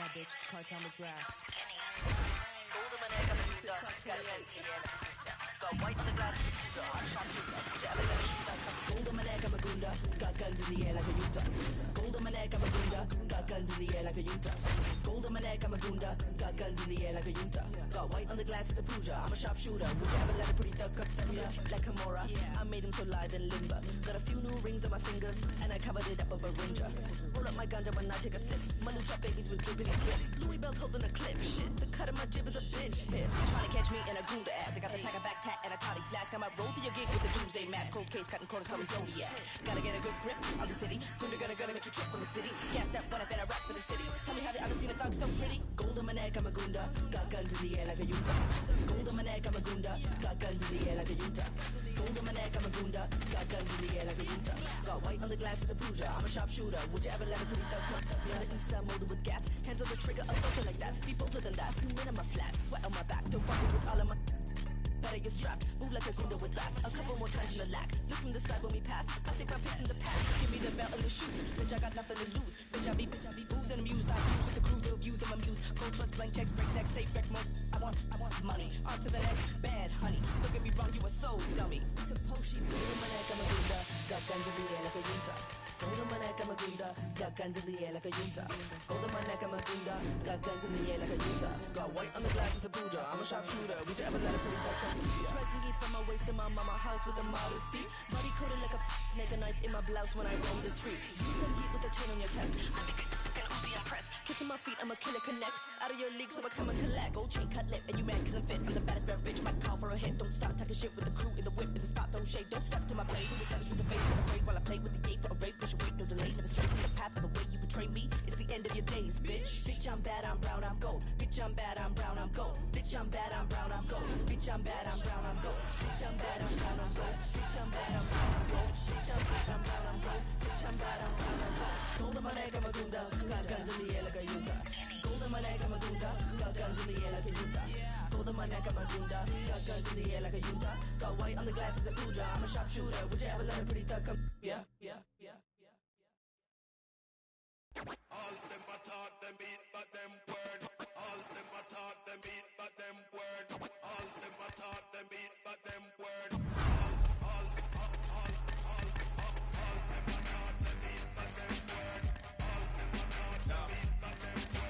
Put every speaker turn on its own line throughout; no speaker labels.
that bitch. It's Cartel Madras. Got white on the glass, I'm sharpshooter. Gold on my neck, I'm a gunda. Got guns in the air like a Utah. Gold on my neck, I'm a gunda. Got guns in the air like a Utah. Gold on my neck, I'm a gunda. Got guns in the air like a Utah. Got white on the glass, it's a puja. I'm a sharpshooter. Would you ever let a pretty thug cut like Kimura? I made him so lithe and limber. Got a few new rings on my fingers, and I covered it up with a ringer. Roll up my ganja when I take a sip. My new trap babies with drippity drip. Louis belt holding a clip. Shit, the cut of my jib is a bitch hit. Trying to catch me in a gunda ass. I got the tiger back tat and a toddy flask. I might roll through your gig with the doomsday mask. Cold case, cutting corners, call me Zodiac. Gotta get a good grip on the city. Gonna make you trip from the city. Gassed up when I said I rap for the city. Tell me, have you ever seen a thug so pretty? Gold on my neck, I'm a gunda. Got guns in the air like a Utah. Gold on my neck, I'm a gunda. Got guns in the air like a Utah. Gold on my neck, I'm a gunda. Got guns in the air like a Utah. Got white on the glass, it's a puja. I'm a sharpshooter. Would you ever let a pretty thug come? Yeah, the east side molded with gas. Hands on the trigger, a soldier like that. Be bolder than that. Few men in my flat. Sweat on my back. Don't fuck with all of my... Better get strapped, move like a gunda with bats. A couple more times in the lack. Look from the side when we pass. I think my pick from the past. Give me the belt and the shoes. Bitch, I got nothing to lose. Bitch, I be boozed and amused. I use with the crew, the views of my muse. Cold plus blank checks, break neck, stay fresh mode. I want money. On to the next bad honey. Don't get me wrong, you a soul dummy. Suppose she gold on my neck, I'm a gunda. Got guns in the air like a Utah. Gold on my neck, I'm a gunda. Got guns in the air like a Utah. Gold on my neck, I'm a gunda. Got guns in the air like a Utah. Got white on the glass, it's a Buddha. I'm a sharpshooter. Would you ever let a pretty thug come? Trying to from my waist to my mama house with a Model D. Body coated like a snake, a knife in my blouse when I roam the street. Use some heat with a chain on your chest. I think I can Uzi and press. Kissing my feet, I'm a killer connect. Out of your league, so I come and collect. Gold chain, cut lip, and you mad cause I'm fit. I'm the baddest bad bitch, might call for a hit. Don't stop talking shit with the crew in the whip. In the spot, don't shake, don't step to my blade. Who the savage with the face and afraid while I play with the gate for a rape. Push away, no delay, never straight from the path of the way you betray me. It's the end of your days, bitch. Bitch, I'm bad, I'm brown, I'm gold. Bitch, I'm bad, I'm brown, I'm gold. Bitch, I'm bad, I'm brown, I'm gold. Bitch, I'm bad, I'm brown, I'm gold. Bitch, I'm bad, I'm brown, I'm gold. Bitch, I'm bad, I'm brown, I'm gold. Bitch, I'm bad, I'm brown, I'm gold. Bitch, I'm bad, I'm brown, I'm gold. Gold on my neck, I'm a gunda. Got guns in the air like a Utah. Gold on my neck, I'm a gunda. Got guns in the air like a Utah. Gold on my neck, I'm a gunda. Got guns in the air like a Utah. Got white on the glass, it's a puja. I'm a sharpshooter. Would you ever let a pretty thug come? Yeah.
All them a taught them beat, but them word. All them a taught them beat, but them word. All them a taught them beat, but them word. All them a taught them beat, but them word. All them a taught them beat, but them word. All them a taught them beat, but them word.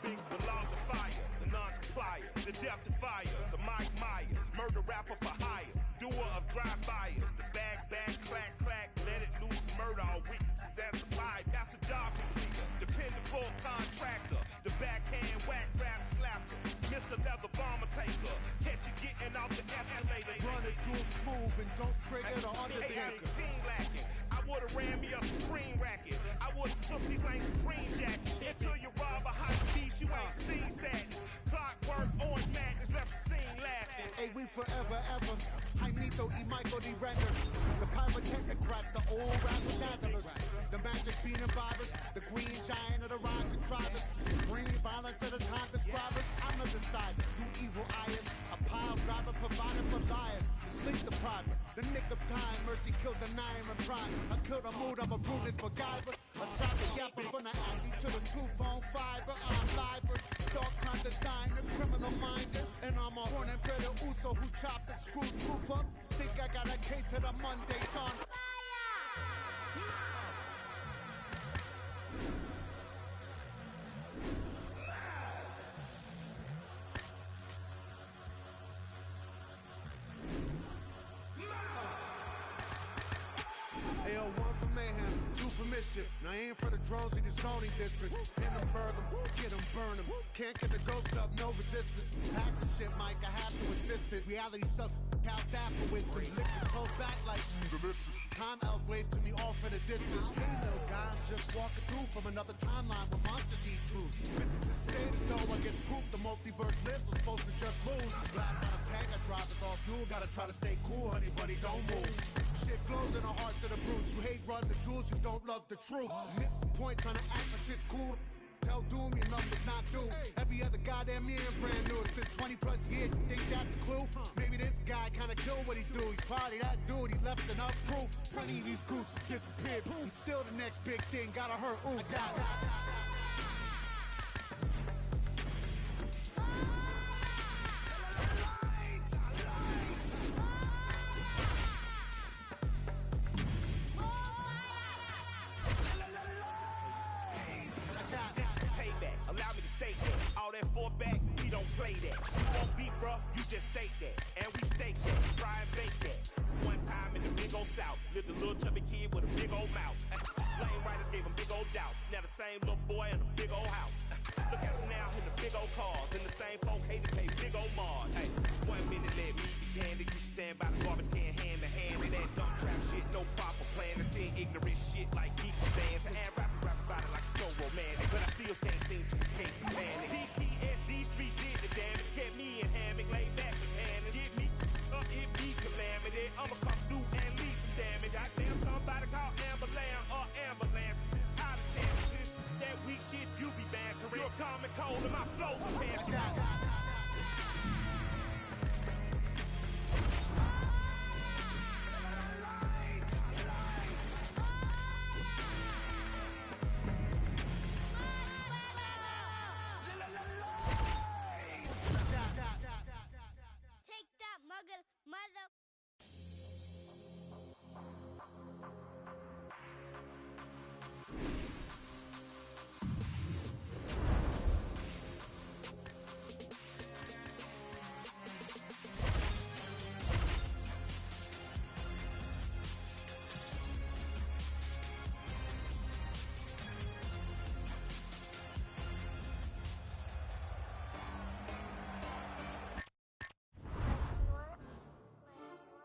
Big, the log of fire, the non-complier, the death defier, the Mike Myers, murder rapper for hire. Doer of drive-bys, the bag, clack, let it loose, murder all witnesses as supplied. That's a job completer, dependable contractor, the backhand whack rap slapper, Mr. Leather Bomber taker, catch you getting off the escalator.
Run it too smooth and don't trigger the undertaker.
Lacking. I would've ran me a Supreme racket. I would've took these lanes Supreme jackets. Until you rob a hot piece, you ain't seen sadness. Clockwork, orange madness, left the scene laughing.
Hey, we forever, ever. Jaimito y Michael D. Render. The pyrotechnocrats, the old razzle dazzlers. The magic bean and bobbers. The green giant of the rhyme contrivers. Bring violence at a time describers. I'm the decider, you evil eyes. A pile driver provided for liars. The sleep depriver. The nick of time, mercy killed the nine and prime. I killed a mood, I'm a rudeness MacGyver. A cyber yapper from the athlete to the tooth-bone fiber. I'm liver, dark crime designer, criminal minded. And I'm a born and bred Uso who chopped and screwed truth up. Think I got a case of the Mondays on. Ayo, one for mayhem, two for mischief. Now I aim for the drones in the zoning district. Pin them, burn them, get them, burn them. Can't get the ghost up, no resistance. Pass the shit, Mike, I have to assist it. Reality sucks, Cal staff for wisdom. Lick the toes back like delicious. Time elves wave to me off in the distance. Hey, little guy, I'm just walking through from another timeline where monsters eat truth. Physicists say that though I get proof the multiverse lives, I'm supposed to just lose. Blast on a tank, I drive us all fuel. Gotta try to stay cool, honey bunny, don't move. Shit glows in the hearts of the brutes. You hate run the jewels, you don't love the troops. Miss point trying to act like shit's cool. Tell doom, your numbers not due. Every other goddamn year brand new. It's been 20 plus years, you think that's a clue? Maybe this guy kinda killed what he do. He's probably that dude, he left enough proof. Plenty of these gooses disappeared. He's still the next big thing, gotta hurt, ooh.
Payback, allow me to state that. All that four-back, we don't play that. You won't beat, bro, you just state that. And we stake that, fry and bake that. One time in the big old South, lived a little chubby kid with a big old mouth. Lane riders gave him big old doubts. Now the same little boy in a big old house. Look at him now in the big old cars. And the same folk hate to pay big old Mars. Hey, 1 minute let me be candid. You stand by the garbage can hand to hand. And that dumb trap shit, no proper plan. To say ignorant shit like geek stands. And rappers rap about it like it's so romantic. But I still can't seem to escape the panic. PTSD streets did the damage. Kept me in hammock, laid back with panic. Get me up, it be calamity. I'ma come through and leave some damage. I see somebody call ambulance or ambulances. Out of chances. That weak shit you be bantering. You're common cold and my flow's a cancer.
Take that, mother.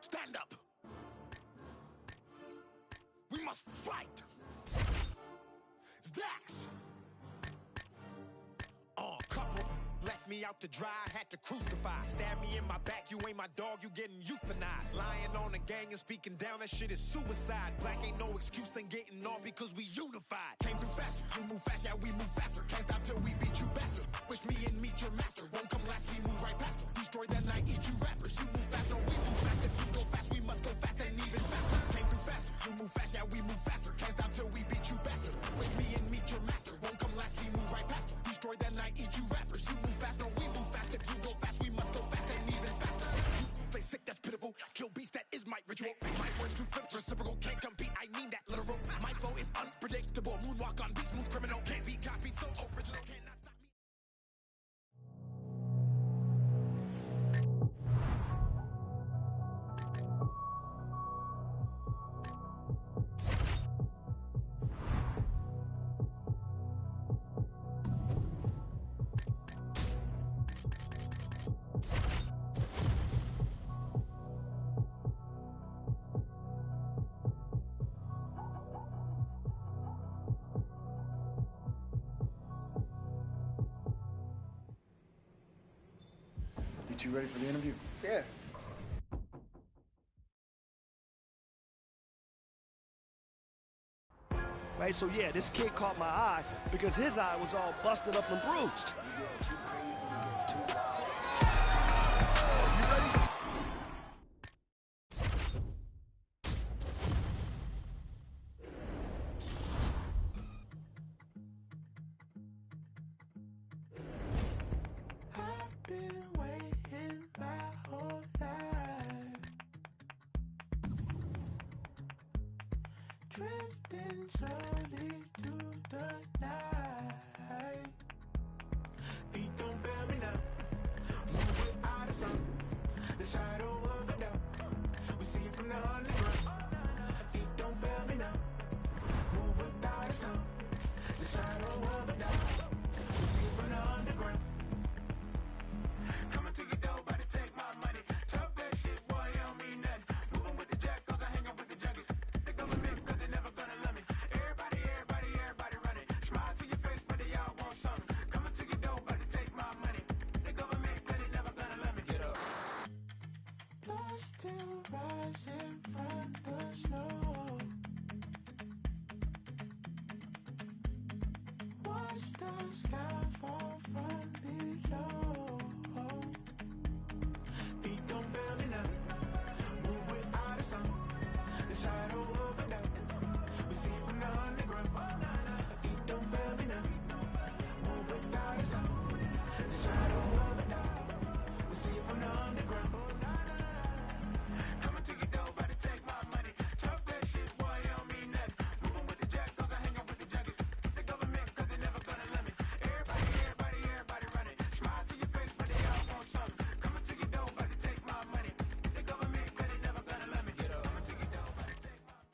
Stand up. We must fight. Dax. Couple left me out to dry, had to crucify. Stab me in my back, you ain't my dog, you getting euthanized. Lying on the gang and speaking down, that shit is suicide. Black ain't no excuse, ain't getting off because we unified. Came through faster, you move fast, yeah we move faster. Can't stop till we beat you bastard. Wish me and meet your master. Won't come last, we move right past her. Destroy that night, eat you rappers. You move fast, no we move fast. If you go fast, we must go fast and even faster. Came through fast, you move fast, yeah we move faster. Can't stop till we beat you bastard. Wish me and meet your master. Won't come last, we move right past her. Destroy that night, eat you rappers. You move fast, no we move fast. If you go fast, we must go fast and even faster. You play sick, that's pitiful. Kill beast, that is my ritual. My words to flip, reciprocal. Can't compete, I mean that literal. My flow is unpredictable. Moonwalk on beat, smooth criminal. Can't be copied, so original. Cannot stop me.
You ready for the interview?
Yeah.
Right, so yeah, this kid caught my eye because his eye was all busted up and bruised.
You get too crazy, you get too wild.
I've been waiting my whole life, drifting slowly through the night. Beat don't fail me now, move without a sound, the shadow of a doubt, we see it from the underground. Feet don't fail me now, move without a sound, the shadow of a doubt, we see it from the underground. Coming to your door, about to take my money. Talk that shit, boy, you don't mean nothing. Moving with the jack, cause I hang out with the junkies. The government, cause they never gonna love me. Everybody running. Smile to your face, but they all want something. Coming to your door, about to take my money. The government, cause they never gonna love me. Get up. Blood still rising from the sky fall from below. Feet don't fail me now. Move without a sound. The shadow of a doubt. We see from the underground. Feet don't fail me now. Move without a sound. The shadow of a doubt. We see from the underground. Coming to your door, about to take my money. Talk that shit, boy, you don't mean nothing. Moving with the jack, cause I hang out with the junkies. The government, cause they never gonna let me. Everybody running. Smile to your face, but they all want something. Coming to your door, about to take my money. The government, cause they never gonna let me. Get up. Coming to your door, about to take my money.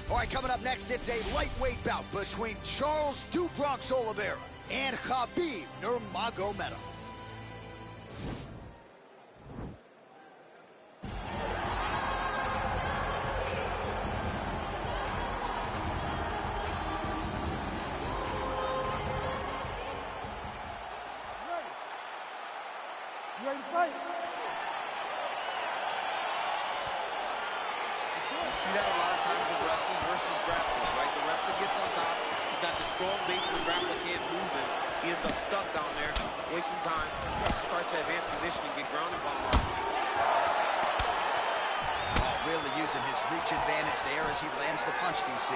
All right, coming up next, it's a lightweight bout between Charles "Do Bronx" Oliveira and Khabib Nurmagomedov.
You ready to fight?
You see that a lot of times with wrestlers versus grapplers, right? The wrestler gets on top, he's got the strong base, and the grappler can't move him. He ends up stuck down there, wasting time. Starts to advance position and get ground and pound on.
Oh, really using his reach advantage there as he lands the punch, DC.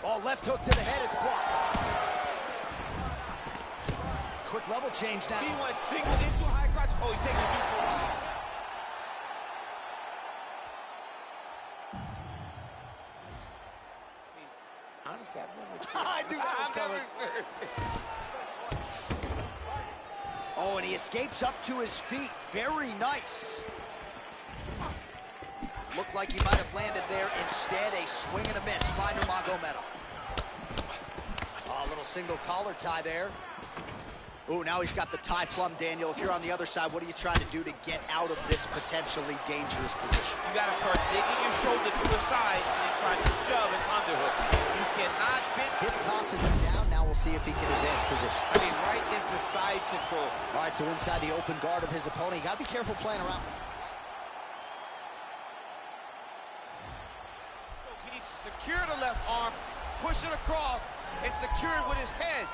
Oh, left hook to the head, it's blocked. Quick level change now.
He went single into a high crotch. Oh, he's taking his dude for a while. Honestly, I've never
I knew that was coming. Oh, and he escapes up to his feet. Very nice. Looked like he might have landed there. Instead, a swing and a miss by Nurmagomedov. Oh, a little single collar tie there. Ooh, now he's got the tie plum, Daniel. If you're on the other side, what are you trying to do to get out of this potentially dangerous position?
You got to start digging your shoulder to the side and then trying to shove his underhook. You cannot bend.
Hip tosses him down. Now we'll see if he can advance position.
I mean, right into side control.
All right, so inside the open guard of his opponent. You got to be careful playing around.
He needs to secure the left arm, push it across, and secure it with his head.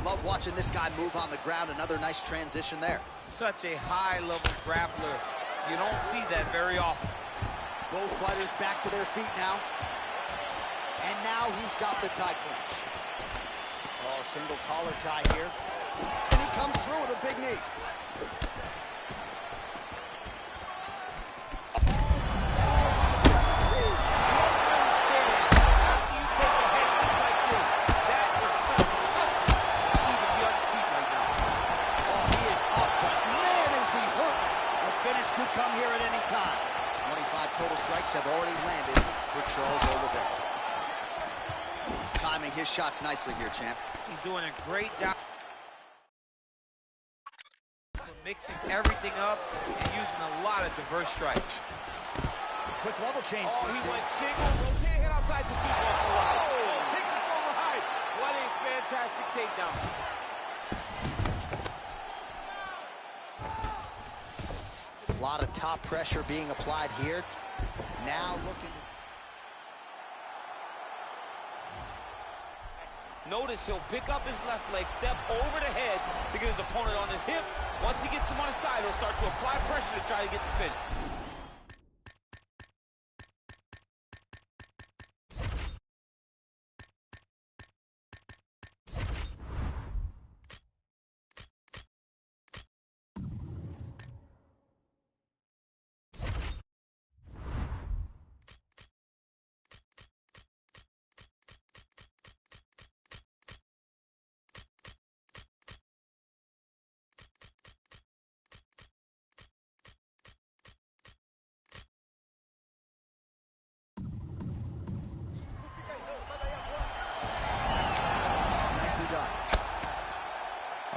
Love watching this guy move on the ground. Another nice transition there.
Such a high-level grappler. You don't see that very often.
Both fighters back to their feet now. And now he's got the tie clinch. Oh, single collar tie here. And he comes through with a big knee. Come here at any time. 25 total strikes have already landed for Charles Oliveira. Timing his shots nicely here, champ.
He's doing a great job mixing everything up and using a lot of diverse strikes.
Quick level change.
Oh, he went single, rotate head outside this dude's going for a while. Oh, takes it from behind. What a fantastic takedown.
A lot of top pressure being applied here. Now looking.
Notice he'll pick up his left leg, step over the head to get his opponent on his hip. Once he gets him on the side, he'll start to apply pressure to try to get the finish.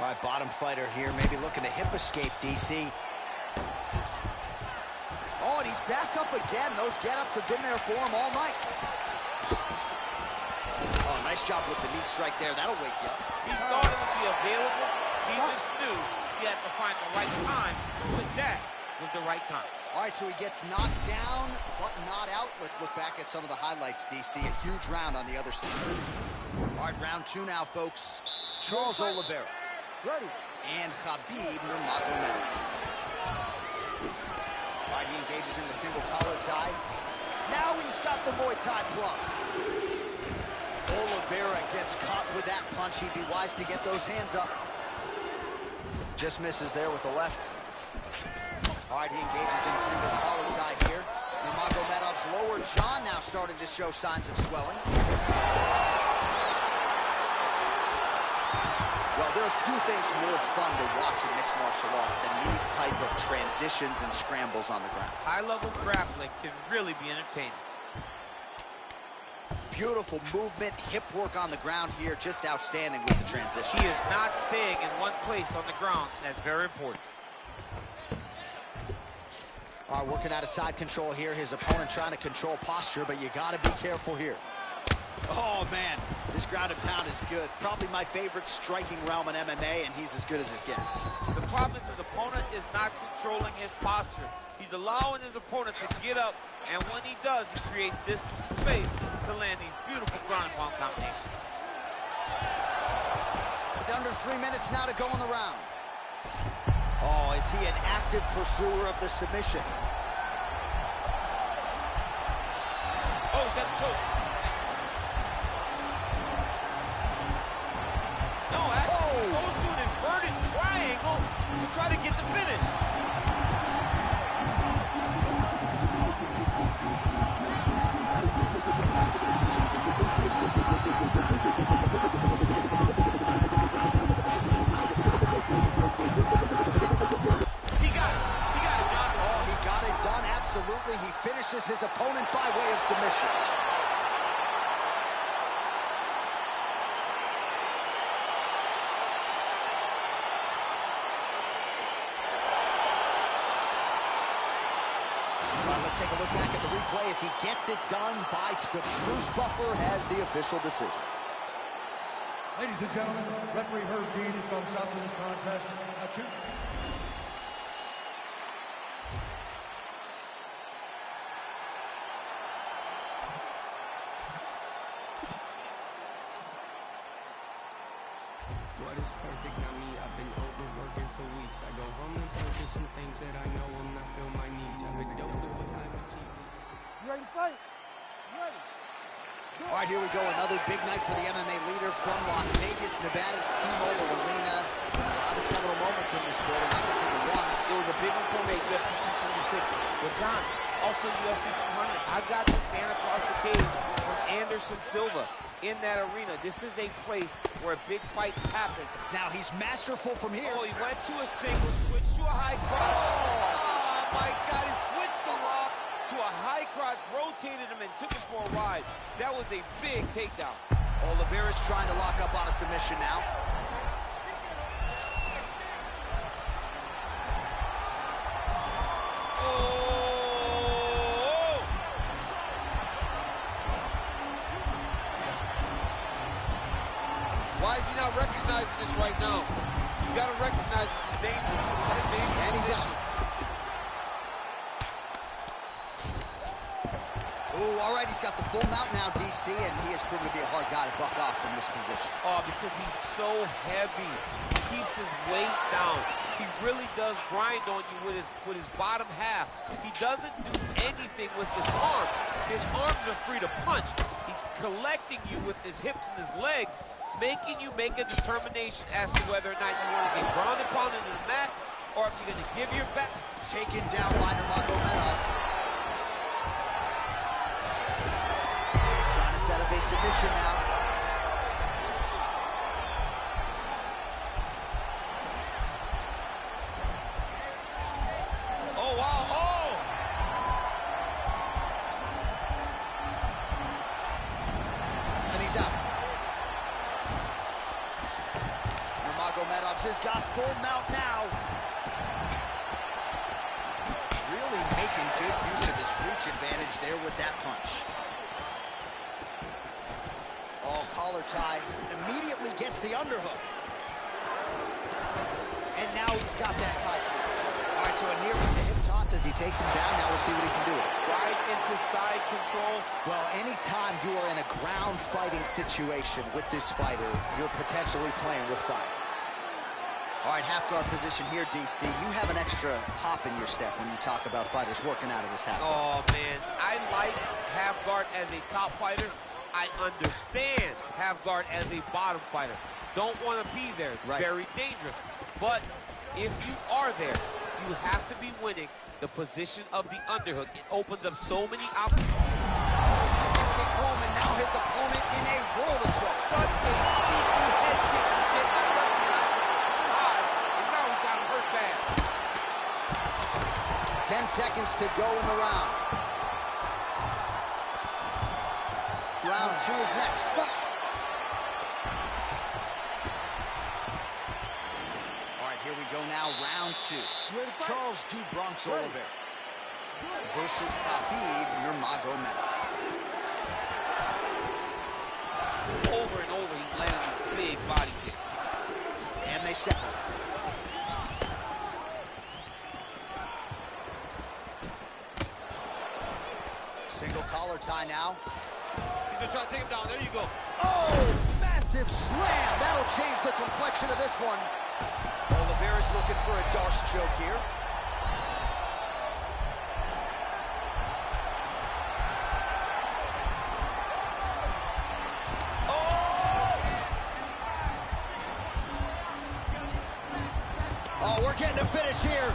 All right, bottom fighter here, maybe looking to hip escape, DC. Oh, and he's back up again. Those get-ups have been there for him all night. Oh, nice job with the knee strike there. That'll wake you up.
He thought it would be available. He just knew he had to find the right time. But that was the right time.
All right, so he gets knocked down, but not out. Let's look back at some of the highlights, DC. A huge round on the other side. All right, round two now, folks. Charles Oliveira.
Ready.
And Khabib Nurmagomedov. All right, he engages in the single collar tie. Now he's got the Muay Thai plum. Oliveira gets caught with that punch. He'd be wise to get those hands up. Just misses there with the left. All right, he engages in a single collar tie here. Nurmagomedov's lower jaw now starting to show signs of swelling. Well, there are few things more fun to watch in mixed martial arts than these type of transitions and scrambles on the ground.
High-level grappling can really be entertaining.
Beautiful movement, hip work on the ground here, just outstanding with the transition.
He is not staying in one place on the ground, and that's very important.
All right, working out of side control here. His opponent trying to control posture, but you got to be careful here. Oh, man, this ground and pound is good. Probably my favorite striking realm in MMA, and he's as good as it gets.
The problem is his opponent is not controlling his posture. He's allowing his opponent to get up, and when he does, he creates this space to land these beautiful ground and pound combinations.
Under 3 minutes now to go in the round. Oh, is he an active pursuer of the submission?
Oh, he's got the choke. No, actually, he goes to an inverted triangle to try to get the finish. He got it, John.
Oh, he got it done, absolutely. He finishes his opponent by way of submission. Let's take a look back at the replay as he gets it done by Bruce Buffer has the official decision.
Ladies and gentlemen, referee Herb Dean has come stop to this contest at 2.
What is perfect? Not me. I've been overworking for weeks. I go home and purchase some things that I know will not fill my needs. Have a dose of what I've achieved.
You ready to fight? You ready?
All right, here we go. Another big night for the MMA leader from Las Vegas, Nevada's T-Mobile Arena. A lot of seminal moments in this building. I can tell you one.
It was a big one for me at UFC 226. But John, also UFC 200. I got to stand across the cage from Anderson Silva in that arena. This is a place where big fights happen.
Now he's masterful from here.
Oh, he went to a single, switched to a high crotch. Oh my God, he switched the lock to a high crotch, rotated him and took him for a ride. That was a big takedown.
Oliveira's trying to lock up on a submission now.
Why is he not recognizing this right now? He's got to recognize this is dangerous. It's in dangerous position.
Ooh, all right, he's got the full mount now, DC, and he has proven to be a hard guy to buck off from this position.
Oh, because he's so heavy. He keeps his weight down. He really does grind on you with his bottom half. He doesn't do anything with his arm. His arms are free to punch. He's collecting you with his hips and his legs, making you make a determination as to whether or not you want to get ground and pound into the mat, or if you're going to give your back.
Taking down Vander Magomedov. Trying to set up a submission now.
Oh, wow. Oh!
And he's out. Nurmagomedov has got full mount now. Really making good use of his reach advantage there with that punch. Oh, collar ties. Immediately gets the underhook. And now he's got that tie clinch. All right, so a near hip toss as he takes him down. Now we'll see what he can do with it.
Right into side control.
Well, anytime you are in a ground fighting situation with this fighter, you're potentially playing with fire. All right, half guard position here, DC. You have an extra hop in your step when you talk about fighters working out of this half guard.
Oh, man. I like half guard as a top fighter. I understand half guard as a bottom fighter. Don't want to be there. It's very dangerous. But if you are there, you have to be winning the position of the underhook. It opens up so many options.
Kick home, and now his opponent in a world of trouble.
Such a sneaky head kick. He did not recognize high, and now he's got him hurt bad.
10 seconds to go in the round. Round 2 is next. All right, here we go now, round 2. Charles Du Bronx Oliveira versus Khabib Nurmagomedov.
Over and over, he's landing a big body kick.
And they separate. Single collar tie now.
He's gonna try to take him down. There you go.
Oh, massive slam. That'll change the complexion of this one. Oliveira's looking for a Darce choke here. Oh, we're getting a finish here.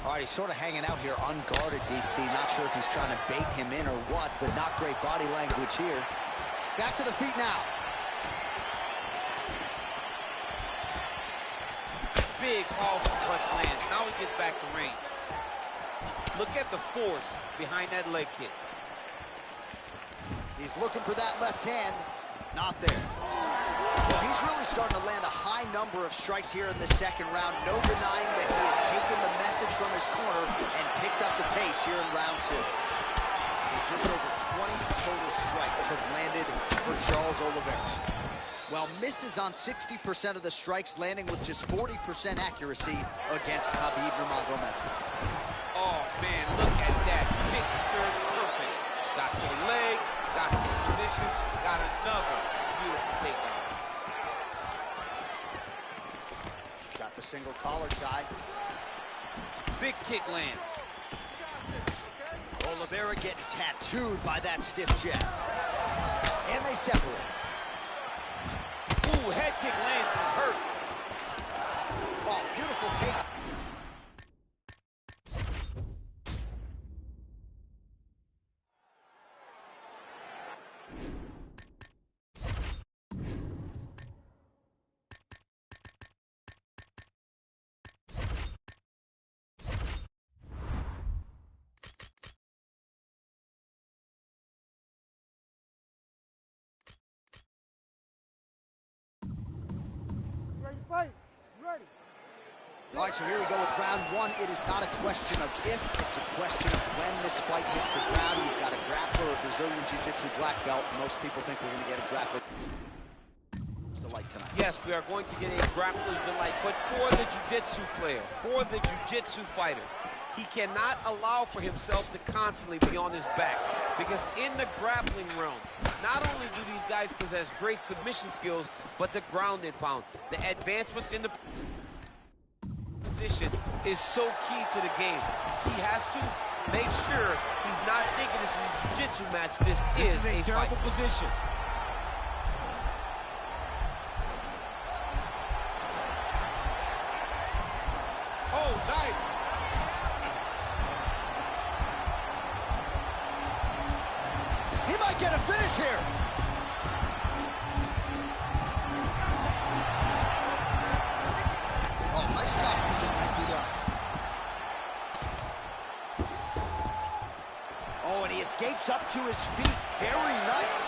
All right, he's sort of hanging out here unguarded, DC. Not sure if he's trying to bait him in or what, but not great body language here. Back to the feet now.
Big, powerful punch lands. Now he gets back to range. Look at the force behind that leg kick.
He's looking for that left hand. Not there. Well, he's really starting to land a high number of strikes here in the second round. No denying that he has taken the message from his corner and picked up the pace here in round 2. So just over 20 total strikes have landed for Charles Oliveira. Well, Well, misses on 60% of the strikes, landing with just 40% accuracy against Khabib Nurmagomedov.
Oh, man, look at that. Picture perfect. Got to the leg, got to the position, got another beautiful takedown.
Got the single collar tie.
Big kick lands.
Oliveira getting tattooed by that stiff jab. And they separate.
Ooh, head kick lands, he's hurt.
Oh, beautiful take. All right, so here we go with round one. It is not a question of if, it's a question of when this fight hits the ground. You've got a grappler, a Brazilian Jiu-Jitsu black belt. Most people think we're going to get a grappler delight tonight.
Yes, we are going to get a grappler's delight, but for the Jiu-Jitsu player, for the Jiu-Jitsu fighter, he cannot allow for himself to constantly be on his back, because in the grappling realm, not only do these guys possess great submission skills, but the ground and pound, the advancements in the position is so key to the game. He has to make sure he's not thinking this is a jiu-jitsu match. This is a terrible position. Oh, nice.
He might get a finish here. Oh, nice job. Nicely done. Oh, and he escapes up to his feet. Very nice.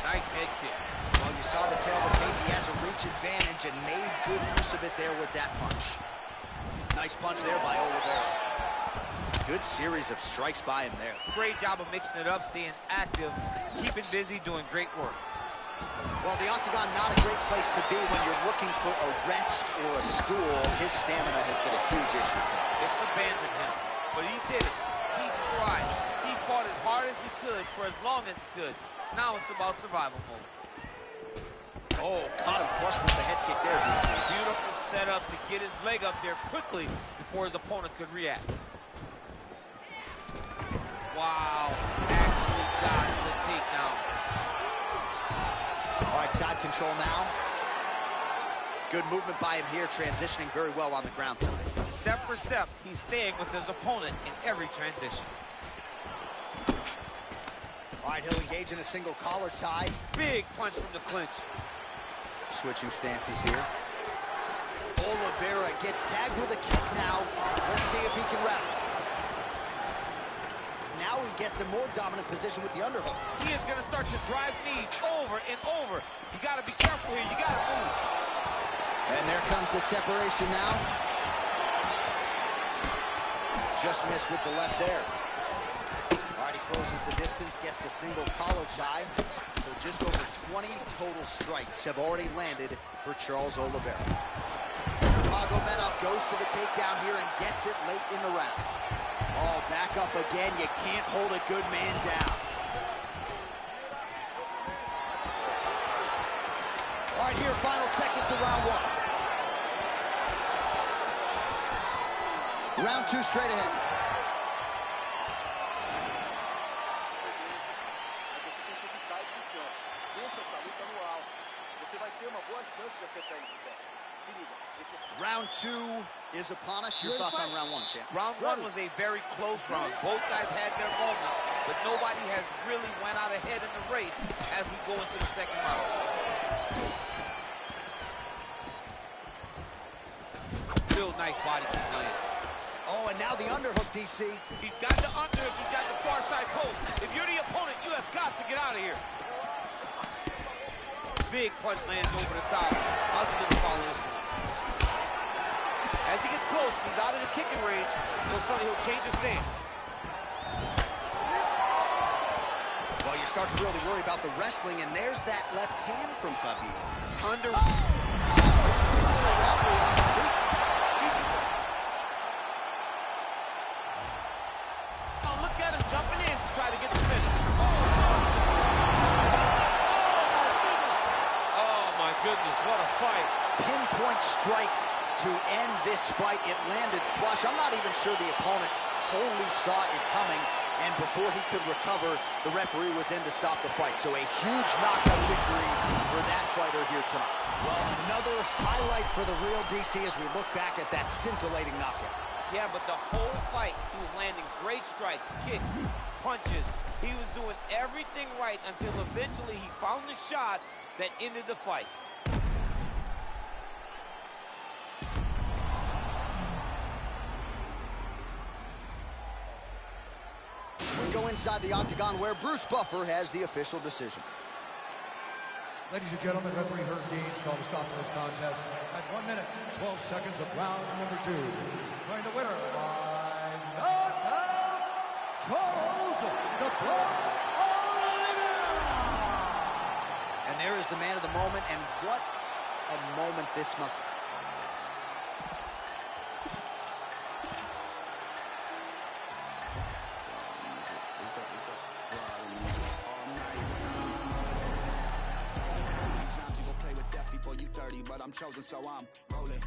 Nice head kick.
Well, you saw the tail of the tape. He has a reach advantage and made good use of it there with that punch. Nice punch there by Oliveira. Good series of strikes by him there.
Great job of mixing it up, staying active, keeping busy, doing great work.
Well, the octagon, not a great place to be when you're looking for a rest or a stool. His stamina has been a huge issue tonight.
It's abandoned him, but he did it. He tried. He fought as hard as he could for as long as he could. Now it's about survival mode.
Oh, caught him flush with the head kick there, DC.
Beautiful setup to get his leg up there quickly before his opponent could react. Wow, actually got the takedown.
All right, side control now. Good movement by him here, transitioning very well on the ground tonight.
Step for step, he's staying with his opponent in every transition.
All right, he'll engage in a single collar tie.
Big punch from the clinch.
Switching stances here. Oliveira gets tagged with a kick now. Let's see if he can rally. Now he gets a more dominant position with the underhook.
He is going to start to drive knees over and over. You got to be careful here. You got to move.
And there comes the separation now. Just missed with the left there. All right, he closes the distance, gets the single collar tie. So just over 20 total strikes have already landed for Charles Oliveira. Magomedov goes to the takedown here and gets it late in the round. Oh, back up again. You can't hold a good man down. All right, here, final seconds of round one. Round two straight ahead. Round two is upon us. Your thoughts on round one, champ?
Round one was a very close round. Both guys had their moments, but nobody has really went out ahead in the race as we go into the second round. Real nice body kick land.
Oh, and now the underhook, DC.
He's got the underhook. He's got the far side post. If you're the opponent, you have got to get out of here. Big punch lands over the top. How's he going to follow this one? As he gets close, he's out of the kicking range. So suddenly he'll change his stance.
Well, you start to really worry about the wrestling, and there's that left hand from Khabib.
Under.
Wobbly on his feet.
Oh, look at him jumping in to try to get the finish. Oh my goodness, what a fight.
Pinpoint strike to end this fight. It landed flush. I'm not even sure the opponent wholly saw it coming, and before he could recover, the referee was in to stop the fight. So a huge knockout victory for that fighter here tonight. Well, another highlight for the real DC as we look back at that scintillating knockout.
Yeah, but the whole fight, he was landing great strikes, kicks, punches. He was doing everything right until eventually he found the shot that ended the fight.
We go inside the octagon where Bruce Buffer has the official decision.
Ladies and gentlemen, referee Herb Deans called a stop to this contest at 1 minute, 12 seconds of round number 2. Declaring the winner by knockout, Charles the Bronx Oliveira!
And there is the man of the moment, and what a moment this must be.
But I'm chosen, so I'm rolling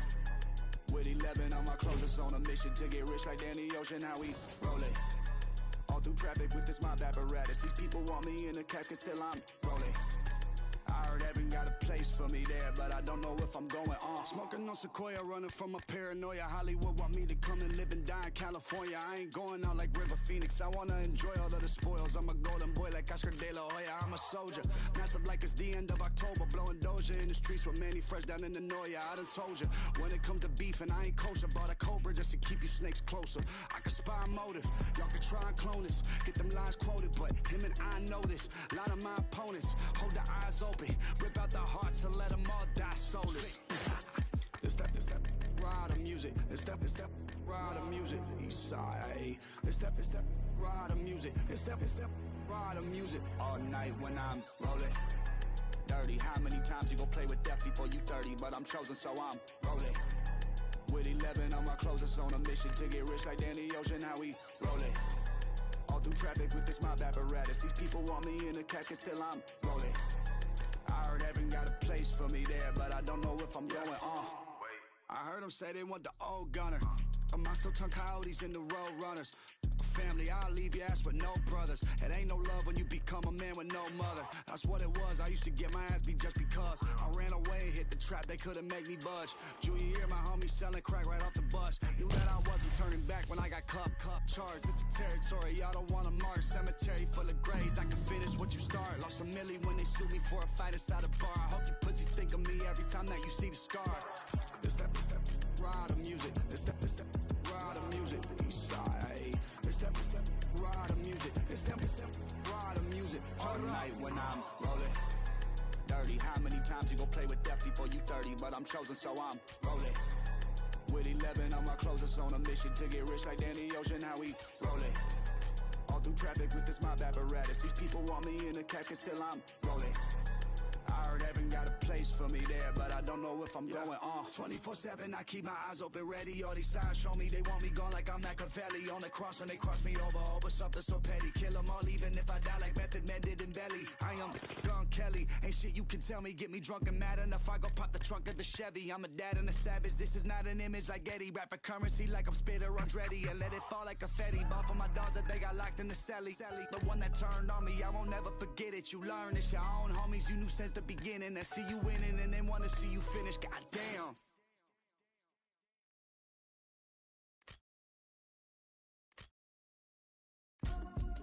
with 11 on my closest, on a mission to get rich like Danny Ocean. How we rolling all through traffic with this mob apparatus. These people want me in the casket, still I'm rolling. I heard heaven got a place for me there, but I don't know if I'm going on. Smoking on Sequoia, running from my paranoia. Hollywood want me to come and live and die in California. I ain't going out like River Phoenix. I wanna enjoy all of the spoils. I'm a golden boy like Oscar De La Hoya. I'm a soldier, masked up like it's the end of October, blowing Doja in the streets with Manny Fresh down in the Noya. I done told you, when it comes to beef and I ain't kosher, bought a Cobra just to keep you snakes closer. I can spy a motive, y'all can try and clone this, get them lines quoted, but him and I know this. A lot of my opponents hold their eyes open, rip out the hearts and let them all die soulless. This step, ride the music. This step, ride the music. East side. This step, ride the music. This step, ride the music. All night when I'm rolling dirty. How many times you gon' play with death before you 30? But I'm chosen, so I'm rolling with 11 on my closest, on a mission to get rich like Danny Ocean. How we rolling all through traffic with this mob apparatus. These people want me in the casket, still I'm rolling. I heard heaven got a place for me there, but I don't know if I'm going on. I heard them say they want the old gunner. Am I still turn coyotes into road runners? Family, I'll leave your ass with no brothers. It ain't no love when you become a man with no mother. That's what it was, I used to get my ass beat just because I ran away and hit the trap, they couldn't make me budge. Junior year, my homie selling crack right off the bus. Knew that I wasn't turning back when I got cup charged. It's the territory, y'all don't wanna march. Cemetery full of graves, I can finish what you start. Lost a milli when they sued me for a fight inside a bar. I hope you pussy think of me every time that you see the scar. This step, ride the music. This step, ride the music. East side. This step, ride the music. This step, ride the music. All night when I'm rolling dirty. How many times you gon' play with death before you 30? But I'm chosen, so I'm rolling with 11 on my closest, on a mission to get rich like Danny Ocean. How we rolling all through traffic with this mob apparatus. These people want me in the casket, still I'm rolling. I heard heaven got a place for me there, but I don't know if I'm going on. 24/7, I keep my eyes open, ready. All these signs show me they want me gone like I'm Machiavelli. On the cross when they cross me over something so petty. Kill them all even if I die like Method Man did in Belly. I am Gun Kelly, ain't shit you can tell me. Get me drunk and mad enough, I go pop the trunk of the Chevy. I'm a dad and a savage, this is not an image like Eddie. Rap for currency like I'm Spitter Andretti, and let it fall like confetti. Ball for my dogs that they got locked in the celly. The one that turned on me, I won't never forget it. You learn it's your own homies you knew since the beginning, that see you winning and then wanna see you finish. Goddamn.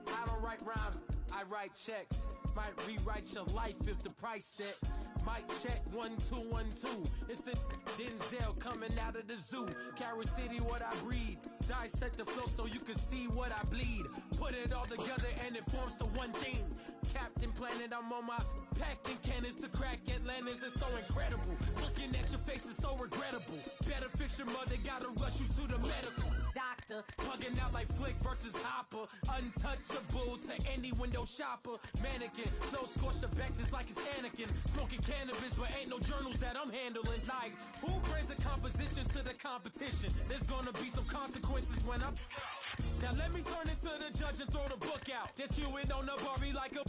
I don't write rhymes, I write checks. Might rewrite your life if the price set. Mic check 1 2 1 2. It's the Denzel coming out of the zoo. Carol City, what I breed. Dissect the flow so you can see what I bleed. Put it all together and it forms to one thing. Captain Planet, I'm on my packing cannons to crack Atlantis. It's so incredible. Looking at your face is so regrettable. Better fix your mother, gotta rush you to the medical doctor. Plugging out like Flick versus Hopper. Untouchable to any window shopper. Mannequin, flow scorched the benches like it's Anakin. Smoking cannabis, but ain't no journals that I'm handling. Like, who brings a composition to the competition? There's gonna be some consequences when I'm... Now let me turn it to the judge and throw the book out. They're skewing on the Barbie like a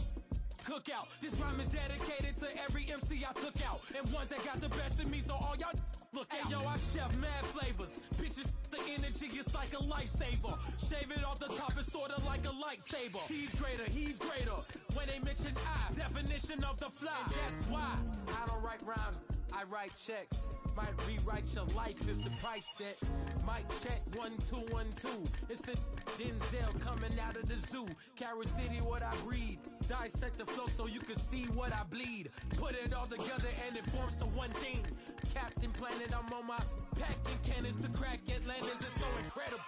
cookout. This rhyme is dedicated to every MC I took out, and ones that got the best in me, so all y'all look out. Hey, yo, I chef mad flavors. Bitches, the energy is like a lifesaver. Shave it off the top, it's sorta like a lightsaber. She's greater, he's greater. When they mention I, definition of the fly. And that's why I don't write rhymes, I write checks. Might rewrite your life if the price set. Might check 1212. It's the Denzel coming out of the zoo. Carol City, what I breed. Dissect the flow so you can see what I bleed. Put it all together and it forms to one thing. Captain Planet, I'm on my packing cannons to crack Atlantis. It's so incredible.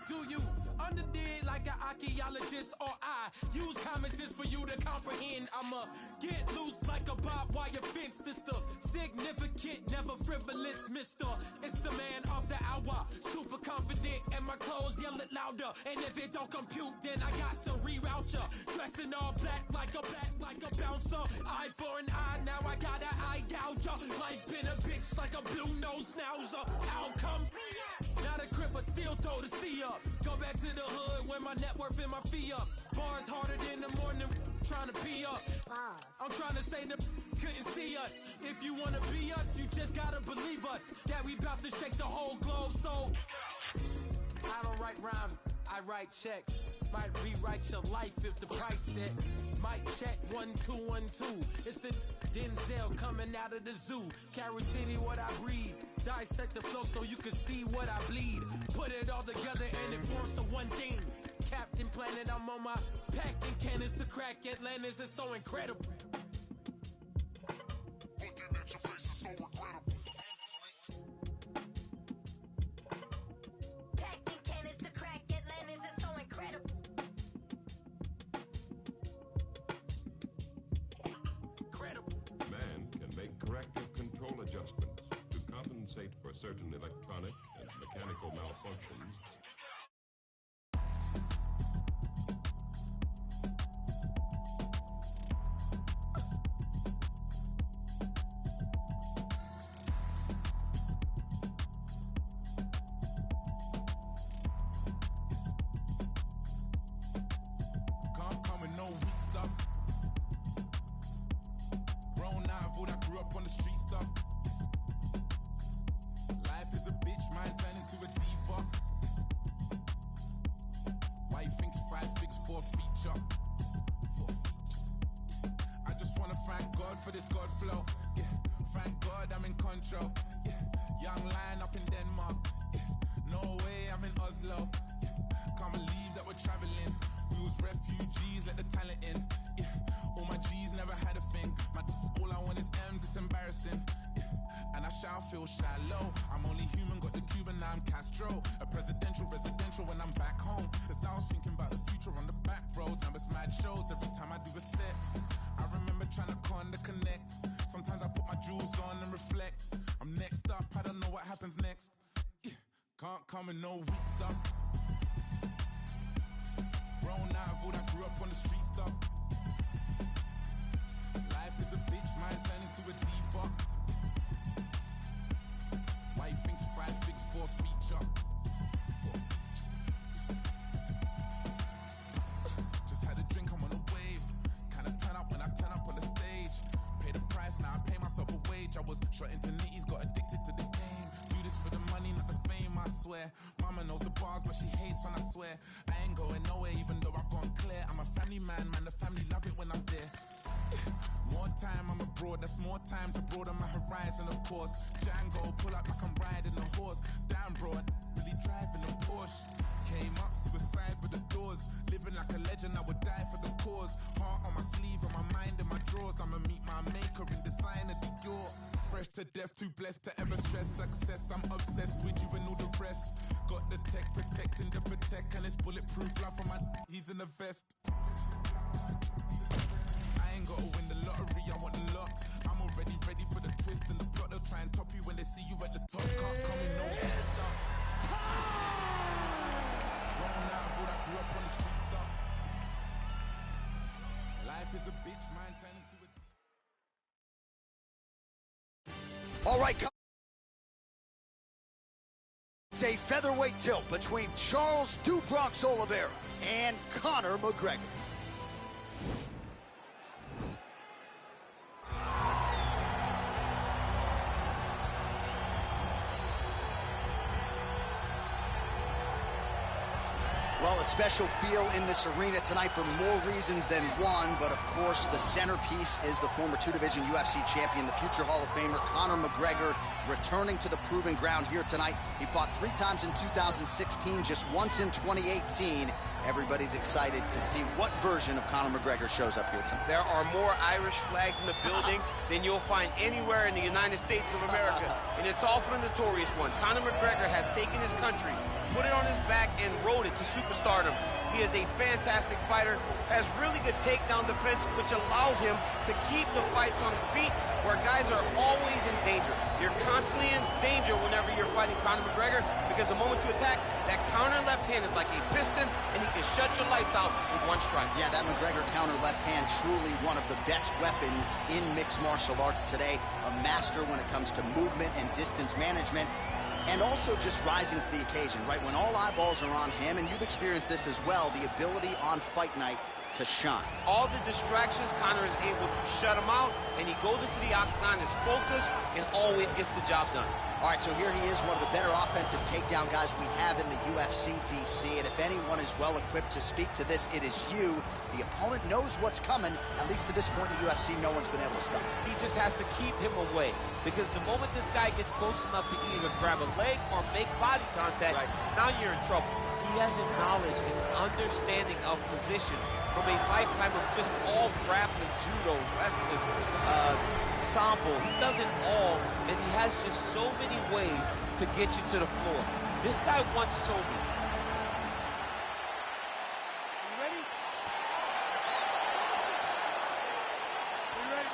Do you underdig like an archaeologist, or I use common sense for you to comprehend? I'ma get loose like a barbed wire fence, sister. Significant, never frivolous, mister. It's the man of the hour, super confident, and my clothes yell it louder. And if it don't compute, then I got to reroute ya. Dressed in all black like a bouncer. Eye for an eye, now I got an eye gouger. Life been a bitch like a blue nose schnauzer. Outcome, not a crip, but still throw the C up. Go back to the hood when my net worth and my fee up. Bars harder than the morning, trying to pee up. I'm trying to say the couldn't see us. If you wanna be us, you just gotta believe us. That we bout to shake the whole globe, so I don't write rhymes, I write checks. Might rewrite your life if the price set. Might check 1212. It's the Denzel coming out of the zoo. Carol City, what I breed. Dissect the flow so you can see what I bleed. Put it all together and it forms to one thing. Captain Planet, I'm on my packing cannons to crack Atlantis. It's so incredible.
Looking at your face is so regrettable.
Packing cannons to crack Atlantis. It's so incredible.
Man can make corrective control adjustments to compensate for certain electronic and mechanical malfunctions.
Can't come with no weak stuff. Grown out of all that grew up on the street stuff. Life is a bitch, man, turn into a diva. Why you think 5 figs for a feature? I just wanna thank God for this God flow. Yeah, thank God I'm in control. Yeah, young lion up in Denmark. Yeah, no way I'm in Oslo. Yeah, can't believe that we're traveling. We was refugees, let the talent in. Yeah, all my G's never had a thing. All I want is M's, it's embarrassing. Yeah, and I shall feel shallow. I'm only human, got the Cuban, now I'm Castro. A presidential, residential when I'm back home. Cause I was thinking about the future on the back roads. Now it's mad shows every time I do a set. I remember trying to connect. Sometimes I put my jewels on and reflect. I'm next up, I don't know what happens next. Yeah, can't come with no weak stuff. Grown out of all that grew up on the street stuff. Life is a bitch, man, turn into a diva. Why you think 5 figs for a feature? Just had a drink, I'm on a wave. Kinda turn up when I turn up on the stage. Pay the price, now I pay myself a wage. I was shot into nitties, got addicted to the game. Do this for the money, not the fame, I swear. Mama knows the bars, but she hates when I swear. I ain't going nowhere, even though I've gone clear. I'm a family man, the family love it when I'm there. More time, I'm abroad, that's more time to broaden my horizon, of course. Django, pull up like I'm riding a horse. Damn, bro, I really driving a Porsche. Came up, suicide with the doors. Living like a legend, I would die for the cause. Heart on my sleeve, and my mind in my drawers. I'ma meet my maker in designer Dior. Fresh to death, too blessed to ever stress success. I'm obsessed with you and all the rest. Got the tech, protecting the protect, and it's bulletproof. Love for my he's in the vest. gotta win the lottery, I want the lot. I'm already ready for the twist and the plot. They'll try and top you when they see you at the top. Can't come in no stuff. Grown out, but I grew up on the street stuff. Life is a bitch, mine turn into a...
All right, it's a featherweight tilt between Charles "Do Bronx" Oliveira and Conor McGregor. Well, a special feel in this arena tonight for more reasons than one, but of course the centerpiece is the former two-division UFC champion, the future Hall of Famer Conor McGregor, returning to the proving ground here tonight. He fought 3 times in 2016, just once in 2018. Everybody's excited to see what version of Conor McGregor shows up here tonight.
There are more Irish flags in the building than you'll find anywhere in the United States of America, and it's all for the notorious one. Conor McGregor has taken his country, put it on his back, and rode it to superstardom. He is a fantastic fighter, has really good takedown defense, which allows him to keep the fights on the feet where guys are always in danger. You're constantly in danger whenever you're fighting Conor McGregor, because the moment you attack, that counter left hand is like a piston, and he can shut your lights out with one strike.
Yeah, that McGregor counter left hand, truly one of the best weapons in mixed martial arts today. A master when it comes to movement and distance management. And also just rising to the occasion, right? When all eyeballs are on him, and you've experienced this as well, the ability on fight night to shine.
All the distractions, Conor is able to shut them out, and he goes into the octagon, is focused, and always gets the job done.
All right, so here he is, one of the better offensive takedown guys we have in the UFC, DC. And if anyone is well equipped to speak to this, it is you. The opponent knows what's coming. At least to this point in the UFC, no one's been able to stop him.
He just has to keep him away, because the moment this guy gets close enough to either grab a leg or make body contact, now you're in trouble. He has a knowledge and an understanding of position from a lifetime of just all grappling, judo, wrestling, sambo. He does it all, and he has just so many ways to get you to the floor. This guy once told me, you ready? You ready?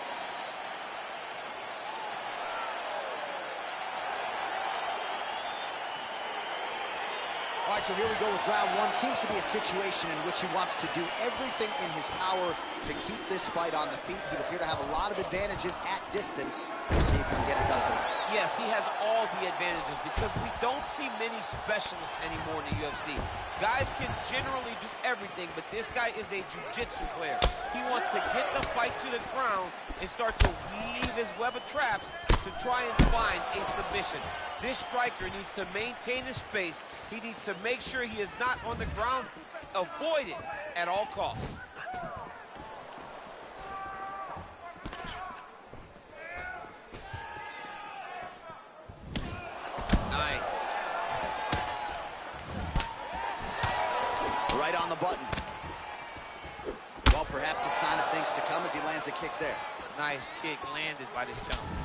All right, so here we go with round one. Seems to be a situation in which he wants to do everything in his power to keep this fight on the feet. He'd appear to have a lot of advantages at distance. We'll see if he can get it done tonight.
Yes, he has all the advantages, because we don't see many specialists anymore in the UFC. Guys can generally do everything, but this guy is a jiu-jitsu player. He wants to get the fight to the ground and start to weave his web of traps to try and find a submission. This striker needs to maintain his space. He needs to make sure he is not on the ground. Avoid it at all costs. Nice.
Right on the button. Well, perhaps a sign of things to come as he lands a kick there.
Nice kick landed by this gentleman.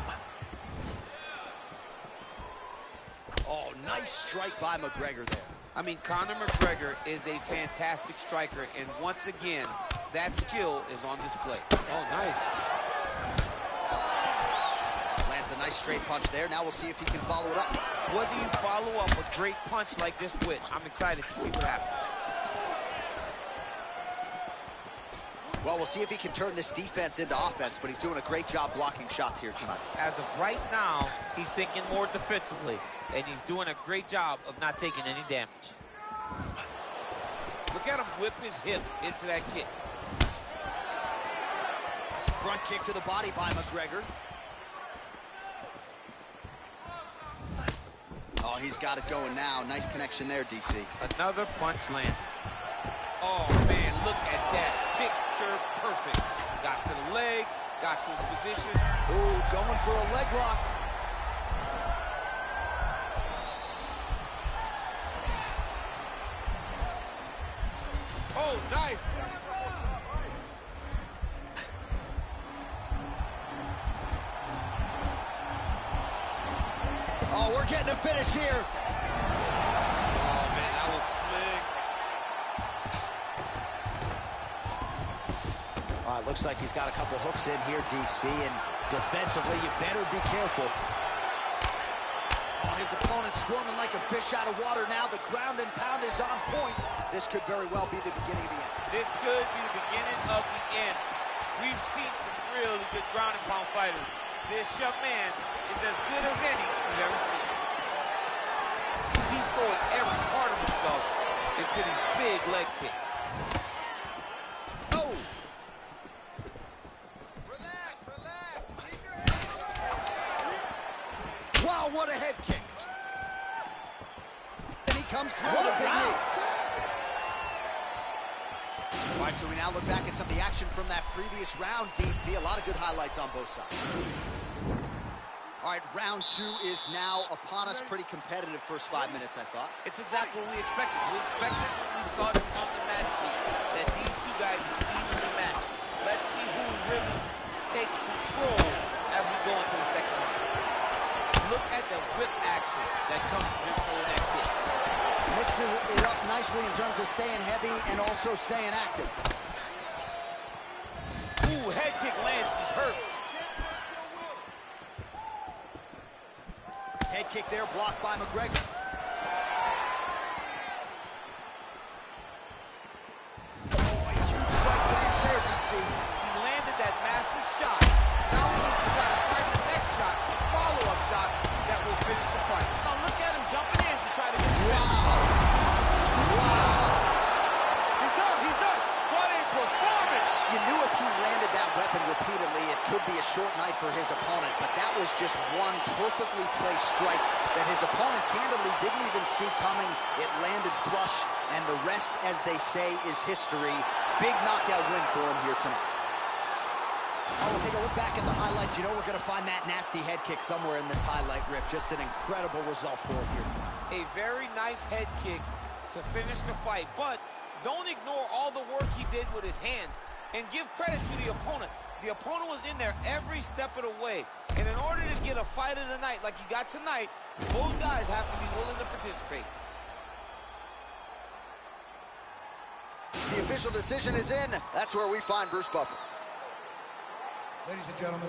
Oh, nice strike by McGregor there.
I mean, Conor McGregor is a fantastic striker, and once again, that skill is on display. Oh, nice.
Lands a nice straight punch there. Now we'll see if he can follow it up.
What do you follow up a great punch like this with? I'm excited to see what happens.
Well, we'll see if he can turn this defense into offense, but he's doing a great job blocking shots here tonight.
As of right now, he's thinking more defensively, and he's doing a great job of not taking any damage. Look at him whip his hip into that kick.
Front kick to the body by McGregor. Oh, he's got it going now. Nice connection there, DC.
Another punch landed. Oh, man, look at that. Picture perfect. Got to the leg, got to his position.
Ooh, going for a leg lock.
Oh, nice.
Oh, we're getting a finish here.
Oh, man, that was slick.
All right, looks like he's got a couple hooks in here, DC, and defensively, you better be careful. Oh, his opponent squirming like a fish out of water now. The ground and pound is on point. This could very well be the beginning of the end.
This could be the beginning of the end. We've seen some really good ground and pound fighters. This young man is as good as any we've ever seen. He's throwing every part of himself into these big leg kicks.
Oh!
Relax, relax. Keep your head.
Wow, what a head kick. And he comes through with a big knee. All right, so we now look back at some of the action from that previous round, DC. A lot of good highlights on both sides. All right, round 2 is now upon us. Pretty competitive first 5 minutes, I thought.
It's exactly what we expected. We expected when we saw it on the match sheet that these two guys would even the match. Let's see who really takes control as we go into the second round. Look at the whip action that comes from him pulling that kick.
Mixes it up nicely in terms of staying heavy and also staying active.
Ooh, head kick lands. He's hurt.
Head kick there, blocked by McGregor. Oh, a huge strike lands there, DC.
He landed that massive shot. Now he needs to try to find the next shot, a follow-up shot that will finish the fight. Now look at him jumping in to try to get the finish.
Wow.
He's done. What a performance.
You knew if he landed that weapon repeatedly, it could be a short night for his opponent, but that was just one perfectly placed strike that his opponent candidly didn't even see coming. It landed flush, and the rest, as they say, is history. Big knockout win for him here tonight. Oh, we'll take a look back at the highlights. You know we're going to find that nasty head kick somewhere in this highlight rip. Just an incredible result for him here tonight.
A very nice head kick to finish the fight, but don't ignore all the work he did with his hands. And give credit to the opponent. The opponent was in there every step of the way. And in order to get a fight of the night like you got tonight, both guys have to be willing to participate.
The official decision is in. That's where we find Bruce Buffer.
Ladies and gentlemen.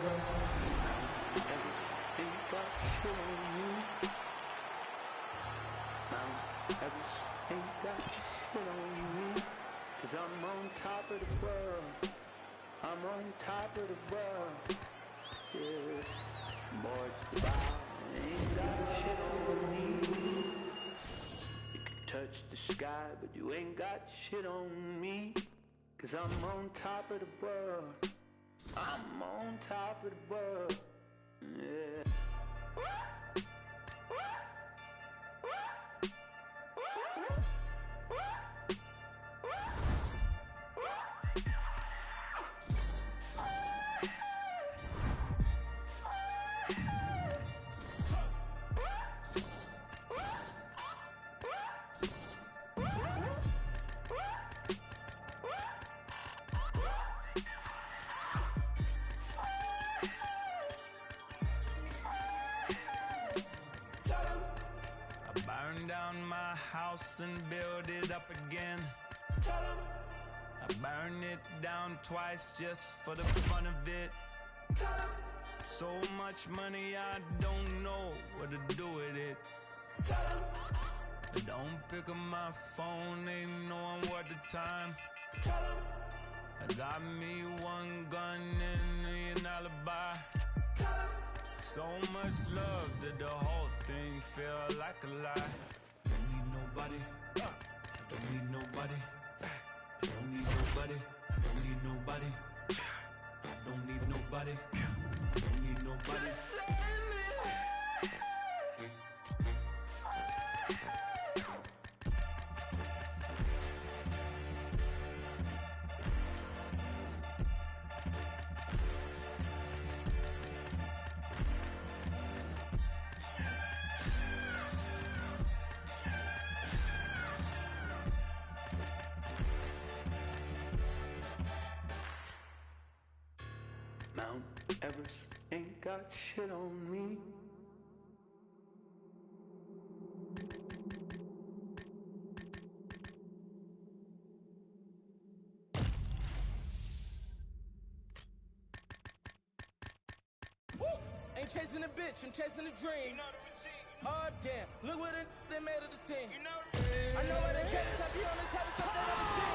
Cause I'm on top of the world. I'm on top of the world. Yeah. Boys, ain't got shit on me. You can touch the sky, but you ain't got shit on me. Cause I'm on top of the world. I'm on top of the world. Yeah.
Down my house and build it up again. I burn it down twice just for the fun of it. So much money I don't know what to do with it. I don't pick up my phone, ain't knowing what the time. I got me one gun and an alibi. So much love that the whole thing felt like a lie. Don't need nobody. I don't need nobody. I don't need nobody. I don't need nobody. I don't need nobody. I don't need nobody.
Mount Everest ain't got shit on me.
chasing a bitch, I'm chasing a dream. Oh damn, look what they made of the team. I know where they get it, I be on the type of stuff they never seen.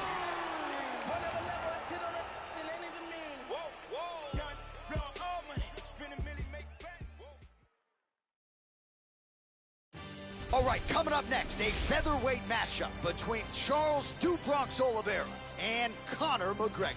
One of a level, I shit on it, it ain't even mean. Whoa, whoa, young, blowing all money, spend a million, make it back.
All right, coming up next, a featherweight matchup between Charles "Do Bronx" Oliveira and Conor McGregor.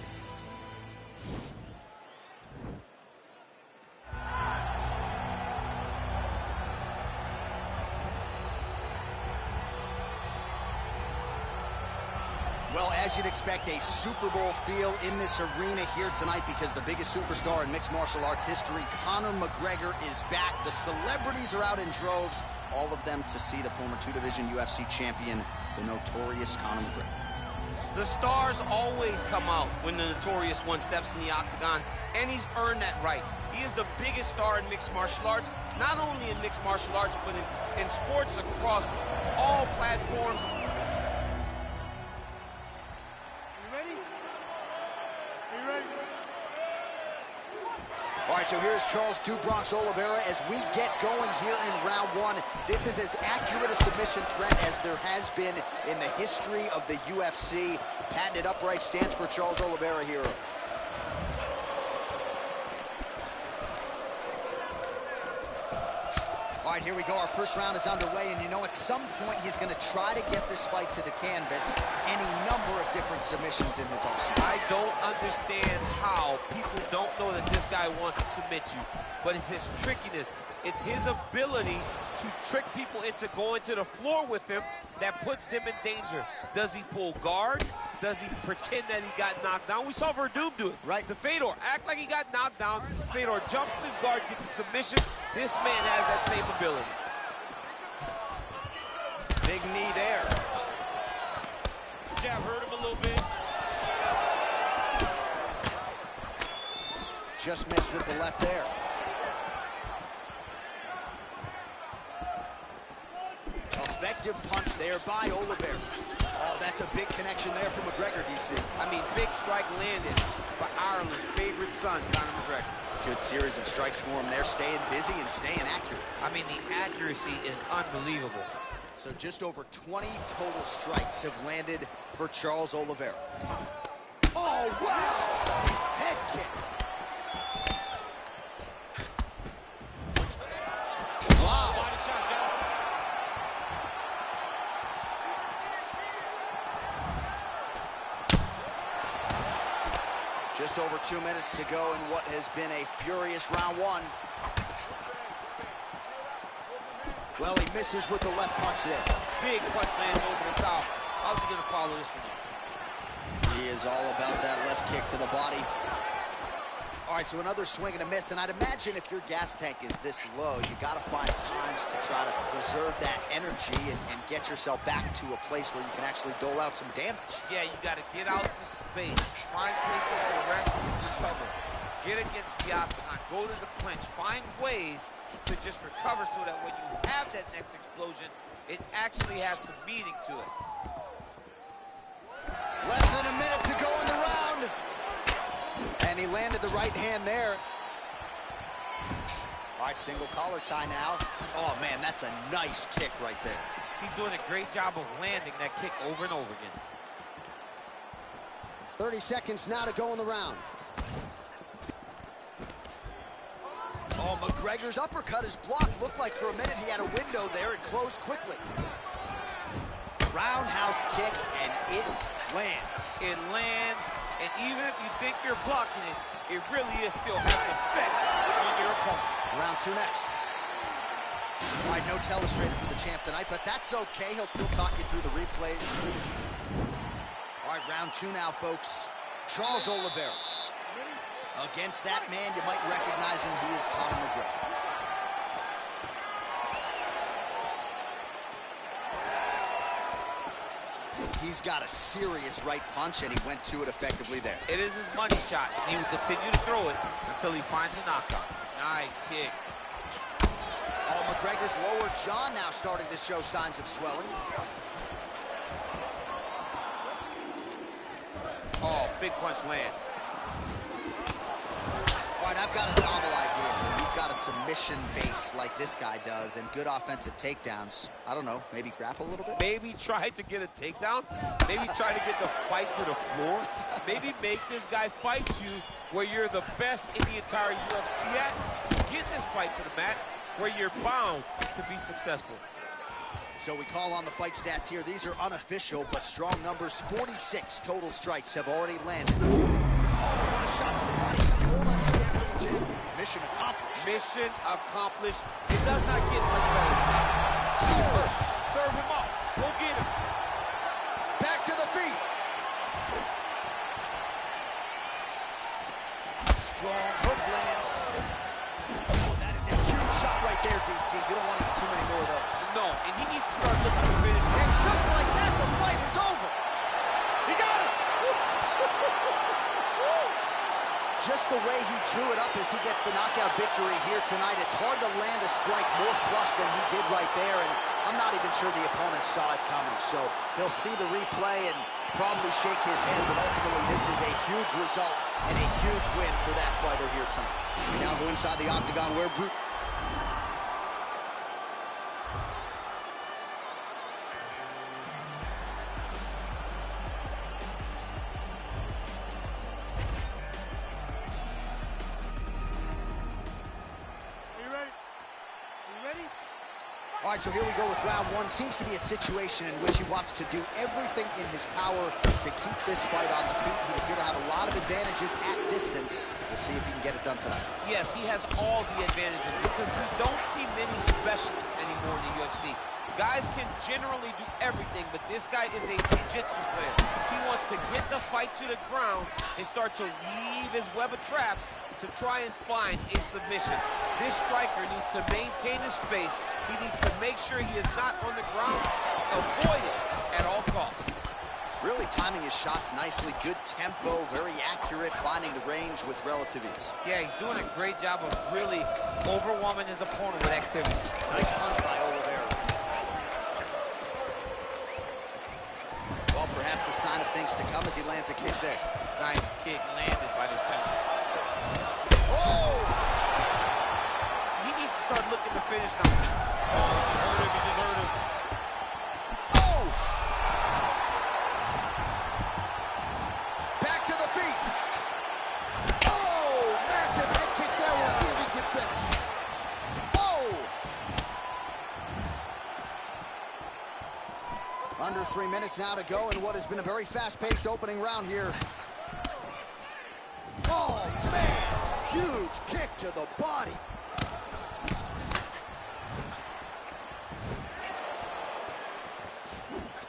Well, as you'd expect, a Super Bowl feel in this arena here tonight because the biggest superstar in mixed martial arts history, Conor McGregor, is back. The celebrities are out in droves, all of them to see the former two-division UFC champion, the notorious Conor McGregor.
The stars always come out when the notorious one steps in the octagon, and he's earned that right. He is the biggest star in mixed martial arts, not only in mixed martial arts, but in sports across all platforms.
All right, so here's Charles "Do Bronx" Oliveira as we get going here in round one. This is as accurate a submission threat as there has been in the history of the UFC. Patented upright stance for Charles Oliveira here. All right, here we go. Our first round is underway, and you know at some point he's going to try to get this fight to the canvas. Any number of different submissions in his arsenal.
I don't understand how people don't know that this guy wants to submit you, but it's his trickiness. It's his ability to trick people into going to the floor with him that puts them in danger. Does he pull guard? Does he pretend that he got knocked down? We saw Verdum do it.
Right.
To Fedor, act like he got knocked down. Fedor jumps in his guard, gets a submission. This man has that same ability.
Big knee there.
Jab hurt him a little bit.
Just missed with the left there. Effective punch there by Oliveira. Oh, that's a big connection there for McGregor, DC.
I mean, big strike landed for Ireland's favorite son, Conor McGregor.
Good series of strikes for him there, staying busy and staying accurate.
I mean, the accuracy is unbelievable.
So just over 20 total strikes have landed for Charles Oliveira. Oh, wow! Head kick. Wow.
Body shot, John.
Just over 2 minutes to go in what has been a furious round one. Well, he misses with the left punch there.
Big punch lands over the top. How's he gonna follow this one up?
He is all about that left kick to the body. All right, so another swing and a miss, and I'd imagine if your gas tank is this low, you gotta find times to try to preserve that energy and get yourself back to a place where you can actually dole out some damage.
Yeah, you gotta get out to space, find places to rest and recover. Get against the octagon, go to the clinch, find ways to just recover so that when you have that next explosion, it actually has some meaning to it.
Less than a minute to go in the round. And he landed the right hand there. All right, single collar tie now. Oh, man, that's a nice kick right there.
He's doing a great job of landing that kick over and over again.
30 seconds now to go in the round. Oh, McGregor's uppercut is blocked. Looked like for a minute he had a window there. It closed quickly. Roundhouse kick, and it lands.
It lands, and even if you think you're blocking it, it really is still having an effect on your opponent.
Round two next. All right, no telestrator for the champ tonight, but that's okay. He'll still talk you through the replays. All right, round two now, folks. Charles Oliveira. Against that man, you might recognize him. He is Conor McGregor. He's got a serious right punch, and he went to it effectively there.
It is his money shot, and he will continue to throw it until he finds a knockout. Nice kick.
Oh, McGregor's lower jaw now starting to show signs of swelling.
Oh, big punch lands.
All right, I've got a novel idea. You've got a submission base like this guy does and good offensive takedowns, I don't know, maybe grapple a little bit?
Maybe try to get a takedown. Maybe try to get the fight to the floor. Maybe make this guy fight you where you're the best in the entire UFC at. Get this fight to the mat where you're bound to be successful.
So we call on the fight stats here. These are unofficial, but strong numbers. 46 total strikes have already landed. Oh, what a shot to the body. He told us he was going to the gym. Mission accomplished.
Mission accomplished. It does not get much better than that. He's hurt. Serve him up. Go get him.
Back to the feet. Strong hook lands. Oh, that is a huge shot right there, DC. You don't want to eat too many more of those.
No, and he needs to start looking to finish.
And just like that, the fight is over.
He got it!
Just the way he drew it up as he gets the knockout victory here tonight, it's hard to land a strike more flush than he did right there, and I'm not even sure the opponent saw it coming. So he'll see the replay and probably shake his head, but ultimately this is a huge result and a huge win for that fighter here tonight. We now go inside the octagon where Bruce... All right, so here we go with round one. Seems to be a situation in which he wants to do everything in his power to keep this fight on the feet. He would appear to have a lot of advantages at distance. We'll see if he can get it done tonight.
Yes, he has all the advantages because we don't see many specialists anymore in the UFC. Guys can generally do everything, but this guy is a jiu-jitsu player. He wants to get the fight to the ground and start to weave his web of traps to try and find a submission. This striker needs to maintain his space. He needs to make sure he is not on the ground. Avoid it at all costs.
Really timing his shots nicely. Good tempo, very accurate, finding the range with relative ease.
Yeah, he's doing a great job of really overwhelming his opponent with activity.
Nice punch by Oliveira. Well, perhaps a sign of things to come as he lands a kick there.
Nice kick landed by this gentleman.
Oh!
He needs to start looking to finish now. Oh, he just hurt him. He just hurt him.
Oh! Back to the feet. Oh! Massive head kick there. We'll see if he can finish. Oh! Under 3 minutes now to go in what has been a very fast-paced opening round here. Oh, man! Huge kick to the body.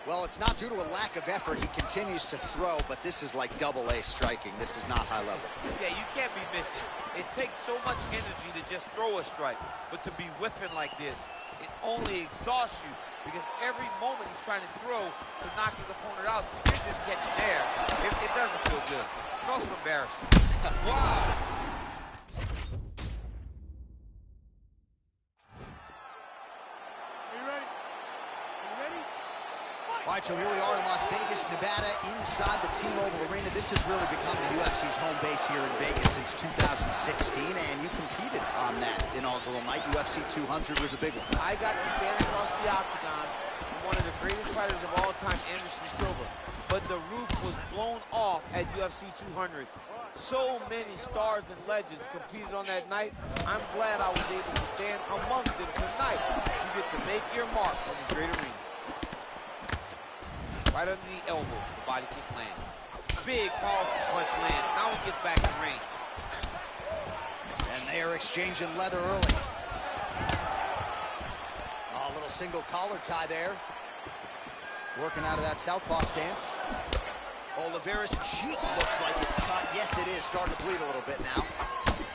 Well, it's not due to a lack of effort. He continues to throw, but this is like double-A striking. This is not high level.
Yeah, you can't be missing. It takes so much energy to just throw a strike, but to be whiffing like this, it only exhausts you because every moment he's trying to throw to knock his opponent out, you're just catching air. It doesn't feel good. It's also embarrassing. Wow.
All right, so here we are in Las Vegas, Nevada, inside the T-Mobile Arena. This has really become the UFC's home base here in Vegas since 2016, and you competed on that inaugural night. UFC 200 was a big one.
I got to stand across the octagon from one of the greatest fighters of all time, Anderson Silva, but the roof was blown off at UFC 200. So many stars and legends competed on that night. I'm glad I was able to stand amongst them tonight. You get to make your mark on this great arena. Right under the elbow, the body kick lands. Big, powerful punch lands. Now we get back in range.
And they are exchanging leather early. Oh, a little single collar tie there. Working out of that southpaw stance. Oliveira's cheek looks like it's cut. Yes, it is. Starting to bleed a little bit now.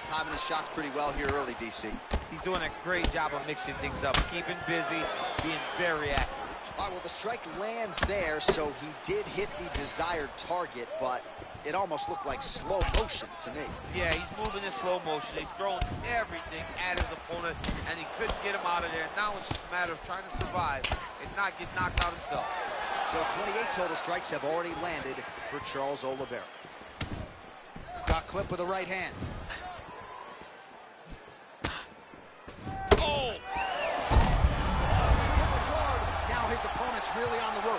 Timing his shots pretty well here early, DC.
He's doing a great job of mixing things up, keeping busy, being very accurate.
All right, well, the strike lands there, so he did hit the desired target, but it almost looked like slow motion to me.
Yeah, he's moving in slow motion. He's throwing everything at his opponent, and he couldn't get him out of there. Now it's just a matter of trying to survive and not get knocked out himself.
So 28 total strikes have already landed for Charles Oliveira. Got clipped with the right hand.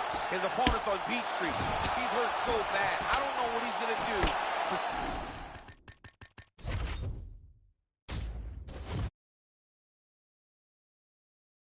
looks. His opponent's on Beat Street. He's hurt so bad. I don't know what he's going to do.